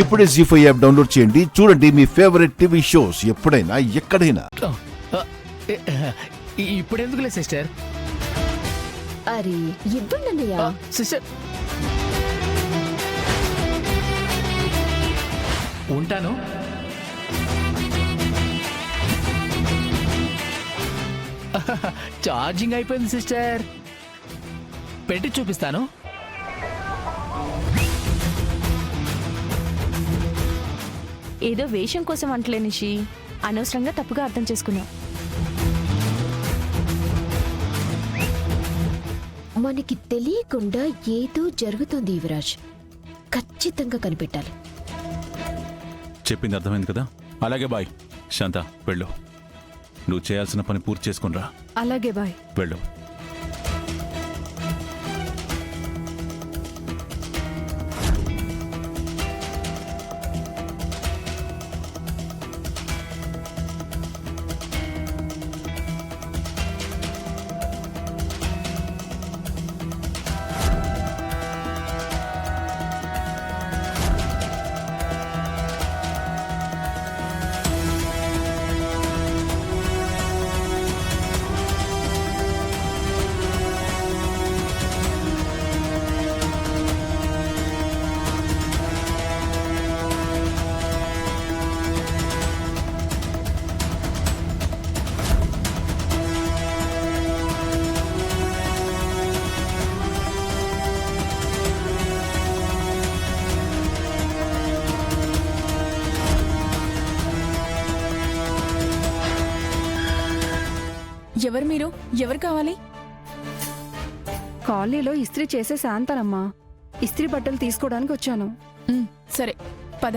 ఇప్పుడే జీ5 app download చేయండి. చూడండి మీ ఫేవరెట్ టీవీ షోస్ ఎప్పుడైనా ఎక్కడైనా. ఇప్పుడెందుకులే సిస్టర్. అరే ఇవ్వండి అన్నయ్య. సిస్టర్ ఉంటాను. ఛార్జింగ్ అయిపోయింది సిస్టర్. పెట్టి చూపిస్తాను. ఏదో వేషం కోసం అంటలే నిషి, అనవసరంగా తప్పుగా అర్థం చేసుకున్నావు. మనకి తెలియకుండా ఏదో జరుగుతుంది యువరాజ్, ఖచ్చితంగా కనిపెట్టాలి. చెప్పింది అర్థమైంది కదా? అలాగే బాయ్. శాంత వెళ్ళు, నువ్వు చేయాల్సిన పని పూర్తి చేసుకునిరా. అలాగే బాయ్. వెళ్ళు. ఎవరు మీరు? ఎవరు కావాలి? కాలనీలో ఇస్త్రీ చేసే శాంతనమ్మా. ఇస్త్రీ బట్టలు తీసుకోవడానికి వచ్చాను. సరే పద.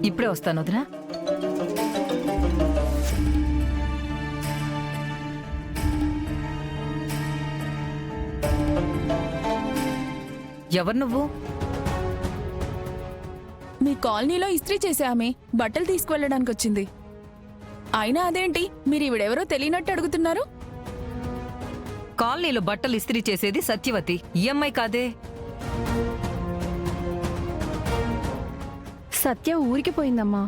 ఇప్పుడే వస్తాను వదినా. ఎవరు నువ్వు? మీ కాలనీలో ఇస్త్రీ చేసే ఆమె బట్టలు తీసుకువెళ్ళడానికి వచ్చింది. అయినా అదేంటి మీరు ఈవిడెవరో తెలియనట్టు అడుగుతున్నారు? కాలనీలో బట్టలు ఇస్త్రీ చేసేది సత్యవతి, ఈఎంఐ కాదే. సత్య ఊరికి పోయిందమ్మా,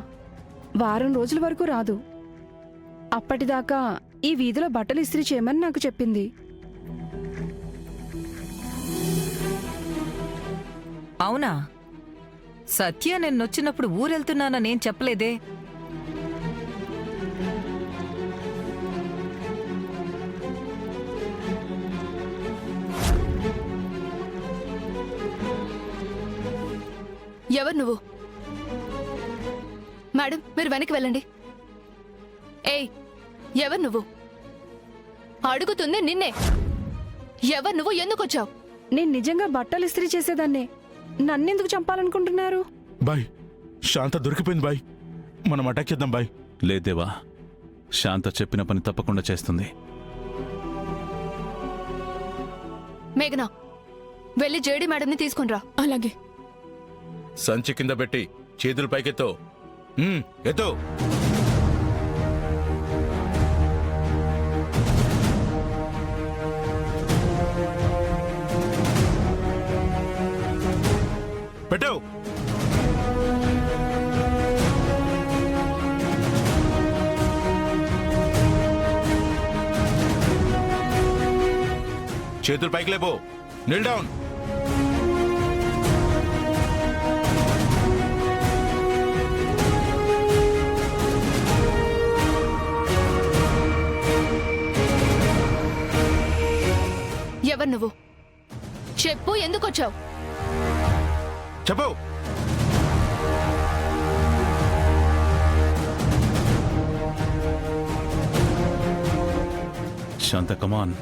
వారం రోజుల వరకు రాదు. అప్పటిదాకా ఈ వీధిలో బట్టలు ఇస్త్రీ చేయమని నాకు చెప్పింది. అవునా? సత్య నిన్నొచ్చినప్పుడు ఊరెళ్తున్నాననేం చెప్పలేదే. ఎవరు నువ్వు? మేడం మీరు వెనక్కి వెళ్ళండి. ఏయ్ ఎవరు నువ్వు? అడుగుతుంది నిన్నే. ఎవరు నువ్వు? ఎందుకు వచ్చావు? నేను నిజంగా బట్టలు ఇస్త్రీ చేసేదాన్నే. నన్నెందుకు చంపాలనుకుంటున్నారు? బాయ్, శాంత దొరికిపోయింది బాయ్. మనం అటాక్ చేద్దాం బాయ్. లేదేవా, శాంత చెప్పిన పని తప్పకుండా చేస్తుంది. మేఘనా వెళ్ళి జేడీ మేడంని తీసుకునిరా. అలాగే. సంచి కింద పెట్టి చేతులు పైకెత్తో. ఎత్తో. పెట్టావు. చేతులు పైకి లేపో. నిల్ డౌన్. ఎవరు నువ్వు? చెప్పు, ఎందుకు వచ్చావు? చెప్పు. శాంత కమాన్.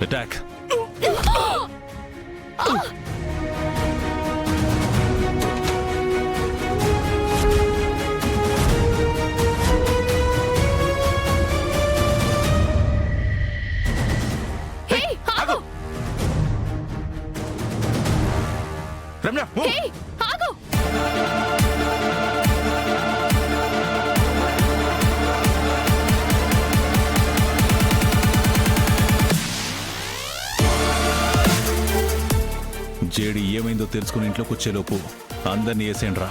అటాక్. హే, ఆగు! రమ్య move. హే, ఆగు! జేడి ఏమైందో తెలుసుకుని ఇంట్లోకి వచ్చేలోపు అందరినీ వేసేయండి రా.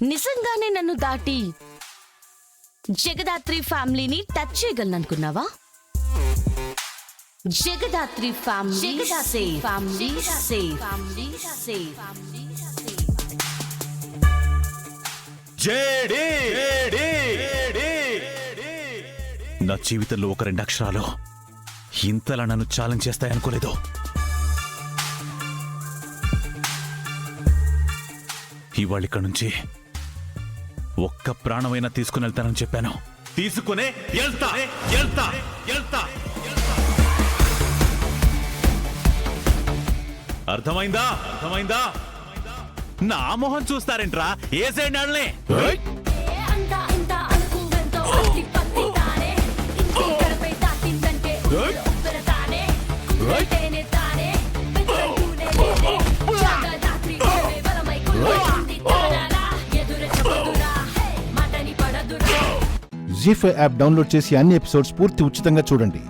నిజంగానే నన్ను దాటి జగదాత్రి ఫ్యామిలీని టచ్ చేయగలను అనుకున్నావా? Jagadhatri family safe. నా జీవితంలో ఒక 2 అక్షరాలు ఇంతలా నన్ను ఛాలెంజ్ చేస్తాయనుకోలేదు. ఇవాళ ఇక్కడ నుంచి ఒక్క ప్రాణమైనా తీసుకుని వెళ్తానని చెప్పాను. తీసుకునే వెళ్తా. అర్థమైందా? నా మొహం చూస్తారేంట్రా? ఏసేయండి వాళ్ళని. జీ5 యాప్ డౌన్లోడ్ చేసి అన్ని ఎపిసోడ్స్ పూర్తి ఉచితంగా చూడండి.